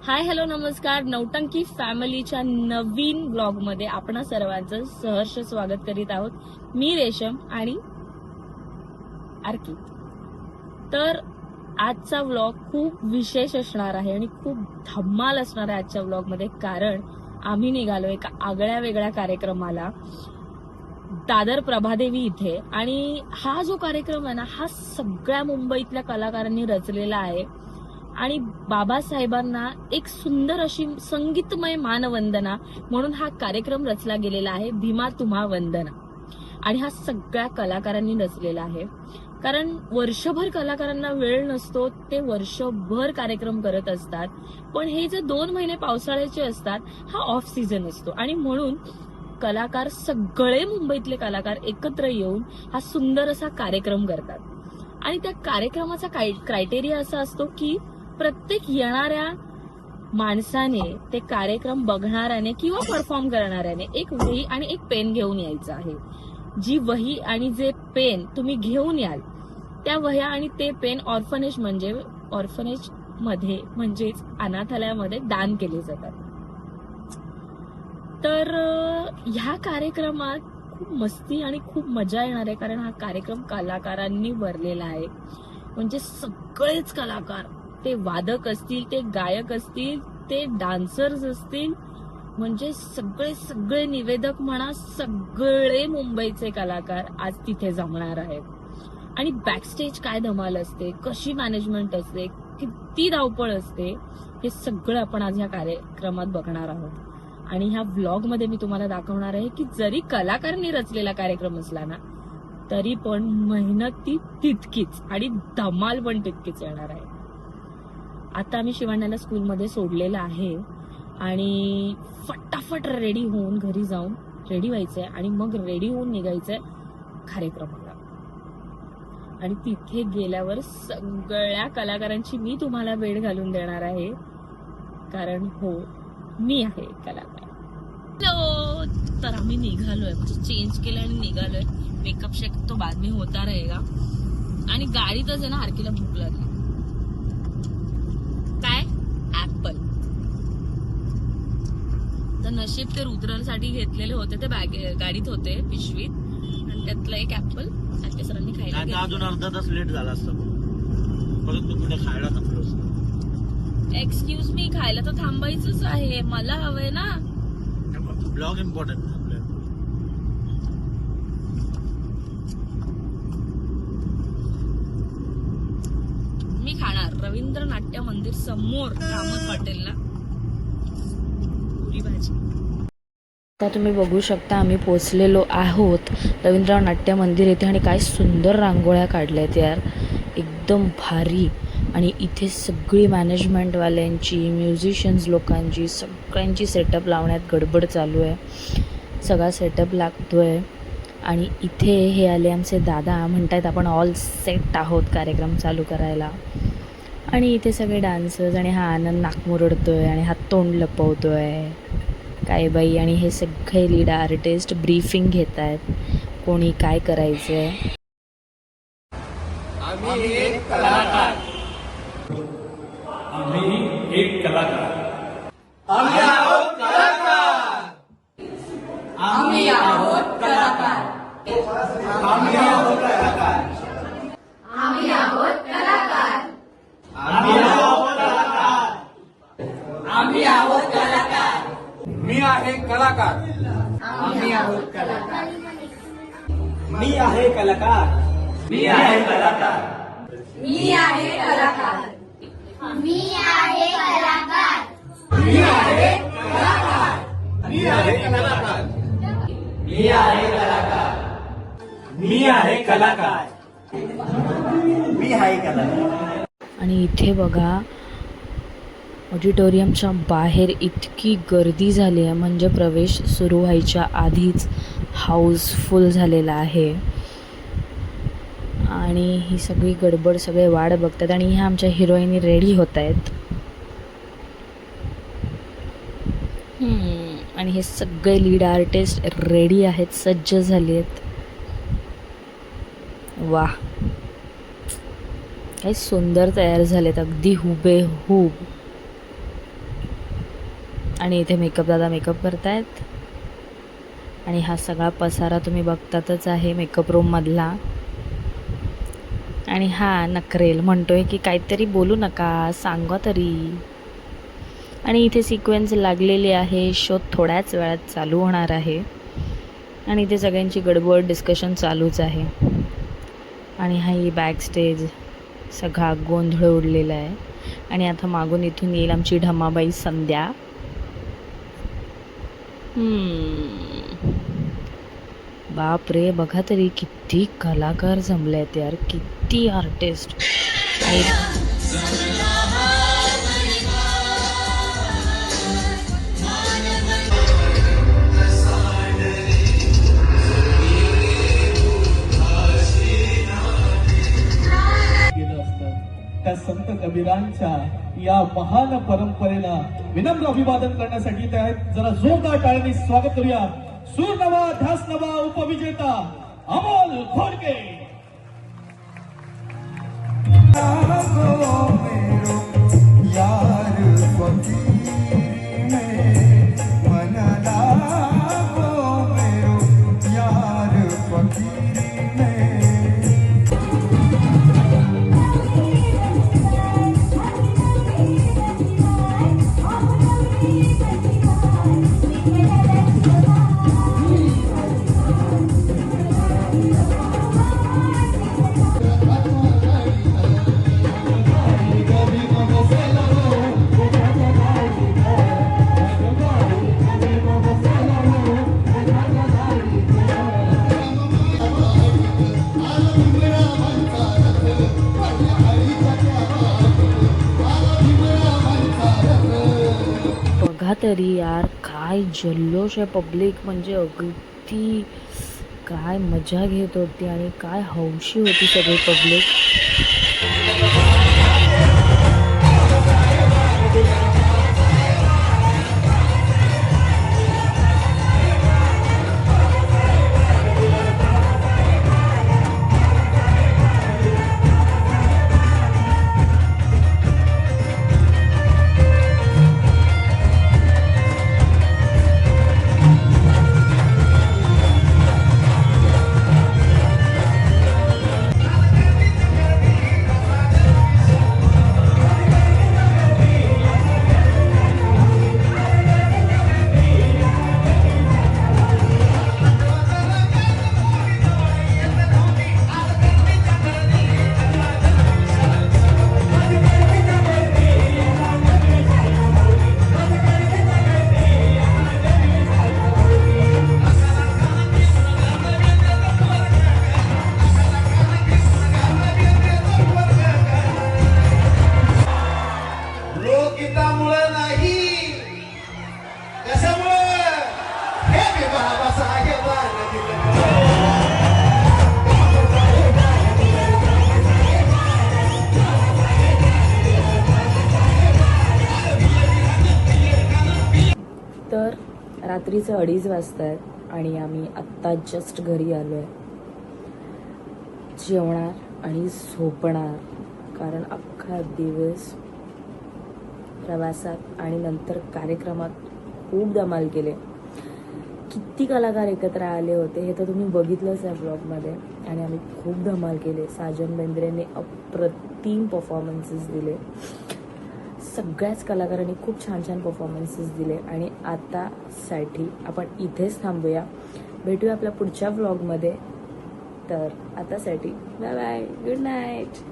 Hi hello नमस्कार. नौटंकी फॅमिलीच्या नवीन ब्लॉगमध्ये आपण सर्वांचं सहर्ष स्वागत करीत आहोत. मी रेशम आणि आरकी. तर आजचा व्लॉग खूप विशेष असणार आहे आणि खूप धम्माल असणार आहे आजच्या व्लॉगमध्ये, कारण आम्ही निघालो एका आगळ्या वेगळ्या कार्यक्रमाला दादर प्रभादेवी इथे. आणि हा जो कार्यक्रम आहे ना, हा सगळ्या मुंबईतल्या कलाकारांनी रचलेला आहे आणि बाबासाहेबांना एक सुंदर अशी संगीतमय मानवंदना म्हणून हा कार्यक्रम रचला गेलेला आहे, भीमा तुम्हा वंदना. आणि हा सगळ्या कलाकारांनी रचलेला आहे, कारण वर्षभर कलाकारांना वेळ नसतो, ते वर्षभर कार्यक्रम करत असतात. पण हे जे 2 महिने पावसाळ्याचे असतात, हा ऑफ सीझन असतो आणि म्हणून कलाकार, सगळे मुंबईतले कलाकार एकत्र येऊन हा सुंदर असा कार्यक्रम करतात. आणि त्या कार्यक्रमाचा क्रायटेरिया असा असतो की प्रत्येक येणाऱ्या माणसाने, ते कार्यक्रम बघणाऱ्याने किंवा परफॉर्म करणाऱ्याने एक वही आणि एक पेन घेऊन यायचं आहे. जी वही आणि जे पेन तुम्ही घेऊन याल, त्या वह्या आणि ते पेन ऑर्फनेज मध्ये म्हणजेच अनाथालयामध्ये दान केले जातात. तर ह्या कार्यक्रमात खूप मस्ती आणि खूप मजा येणार आहे, कारण हा कार्यक्रम कलाकारांनी भरलेला आहे. म्हणजे सगळेच कलाकार, ते वादक असतील, ते गायक असतील, ते डान्सर्स असतील, म्हणजे सगळे निवेदक म्हणा, सगळे मुंबईचे कलाकार आज तिथे जमणार आहेत. आणि बॅकस्टेज काय धमाल असते, कशी मॅनेजमेंट असते, किती धावपळ असते, हे सगळं आपण आज ह्या कार्यक्रमात बघणार आहोत. आणि ह्या व्लॉग मध्ये मी तुम्हाला दाखवणार आहे की जरी कलाकारांनी रचलेला कार्यक्रम असला ना, तरी पण मेहनती तितकीच आणि धमाल पण तितकीच येणार आहे. आता आम्ही शिवाण्याला स्कूलमध्ये सोडलेलं आहे आणि फटाफट रेडी होऊन घरी जाऊन रेडी व्हायचंय आणि मग रेडी होऊन निघायचंय कार्यक्रमाला. आणि तिथे गेल्यावर सगळ्या कलाकारांची मी तुम्हाला भेट घालून देणार आहे, कारण हो, मी आहे कलाकार. हॅलो. तर आम्ही निघालोय, म्हणजे चेंज केलं आणि निघालोय. मेकअप शेक तो बाद में होता रहेगा. आणि गाडीतच आहे ना, आरकीला भूक लागली. काय ऍपल. तर नशीब ते रुद्रासाठी घेतलेले होते, ते गाडीत होते पिशवीत, आणि त्यातलं एक ऍपल आरके सरांनी खायला घेतलं. अजून अर्धा तास लेट झाला असतं, परंतु पुढे खायला थांबलो असतो. एक्सक्यूज मी, खायला तर थांबायचंच आहे, मला हवंय ना. Blog important. मी खाणार रवींद्र नाट्य मंदिर समोर कामत हॉटेलला पुरी भाजी. आता तुम्ही बघू शकता आम्ही पोचलेलो आहोत रवींद्र नाट्य मंदिर येथे, आणि काय सुंदर रांगोळ्या काढल्यात यार, एकदम भारी. आणि इथे सगळी मॅनेजमेंटवाल्यांची, म्युझिशियन्स लोकांची, सगळ्यांची सेटअप लावण्यात गडबड चालू आहे. सगळा सेटअप लागतोय. आणि इथे हे आले आमचे दादा, म्हणतायत आपण ऑल सेट आहोत कार्यक्रम चालू करायला. आणि इथे सगळे डान्सर्स, आणि हा आनंद नाकमुरडतोय आणि हा तोंड लपवतोय काय बाई. आणि हे सगळे लीड आर्टिस्ट ब्रीफिंग घेत आहेत, कोणी काय करायचंय. आम्ही एक कलाकार. आम्ही आहोत कलाकार. आम्ही आहोत कलाकार. आम्ही आहोत कलाकार. आम्ही आहोत कलाकार. आम्ही आहोत कलाकार. आम्ही आहोत कलाकार. मी आहे कलाकार. आम्ही आहोत कलाकार. मी आहे कलाकार. मी आहे कलाकार. मी आहे कलाकार. मी आहे कलाकार. मी आहे कलाकार. मी आहे कलाकार. मी आहे कलाकार. मी आहे कलाकार. मी आहे कलाकार. आणि इथे बघा, ऑडिटोरियमच्या बाहेर इतकी गर्दी झाली आहे, म्हणजे प्रवेश सुरू व्हायच्या आधीच हाऊसफुल झालेला आहे. आणि ही सगळी गडबड, सगळे वाट बघतात. आणि ह्या आमच्या हिरोईनी रेडी होत आहेत. आणि हे सगळे लीड आर्टिस्ट रेडी आहेत, सज्ज झाले आहेत. वा, काही सुंदर तयार झालेत, अगदी हुबेहूब. आणि इथे मेकअप दादा मेकअप करतायत आणि हा सगळा पसारा तुम्ही बघतातच आहे मेकअप रूममधला. आणि हा नखरेल म्हणतोय की काहीतरी बोलू नका, सांगा तरी. आणि इथे सिक्वेन्स लागलेली आहे, शो थोड्याच वेळात चालू होणार आहे आणि इथे सगळ्यांची गडबड डिस्कशन चालूच आहे. आणि हा ही बॅक स्टेज सगळा गोंधळ उडलेला आहे. आणि आता मागून इथून येईल आमची ढमाबाई संध्या. बाप रे, बघा तरी किती कलाकार जमले आहेत यार, किती आर्टिस्ट. त्या संत कबीरांच्या या महान परंपरेला विनम्र अभिवादन करण्यासाठी त्या जरा जोरदार टाळ्यांनी स्वागत करूया. सूर नवा ध्यास नवा उपविजेता अमोल खोडके. बघा तरी यार, काय जल्लोष आहे. पब्लिक म्हणजे अगदी काय मजा घेत होती आणि काय हौशी होती सगळी पब्लिक. तर रात्रीचे 2:30 वाजता आहेत आणि आम्ही आत्ता जस्ट घरी आलो आहे. जेवणार आणि झोपणार, कारण अख्खा दिवस प्रवासात आणि नंतर कार्यक्रमात खूप धमाल केले. किती कलाकार एकत्र आले होते हे तर तुम्ही बघितलंच आहे ब्लॉगमध्ये. आणि आम्ही खूप धमाल केले. साजन बेंद्रेने अप्रतिम परफॉर्मन्सेस दिले. सगळ्याच कलाकारांनी खूप छान छान परफॉर्मन्सेस दिले. आणि आतासाठी आपण इथेच थांबूया. भेटूया आपल्या पुढच्या व्लॉगमध्ये. तर आतासाठी बाय बाय, गुड नाईट.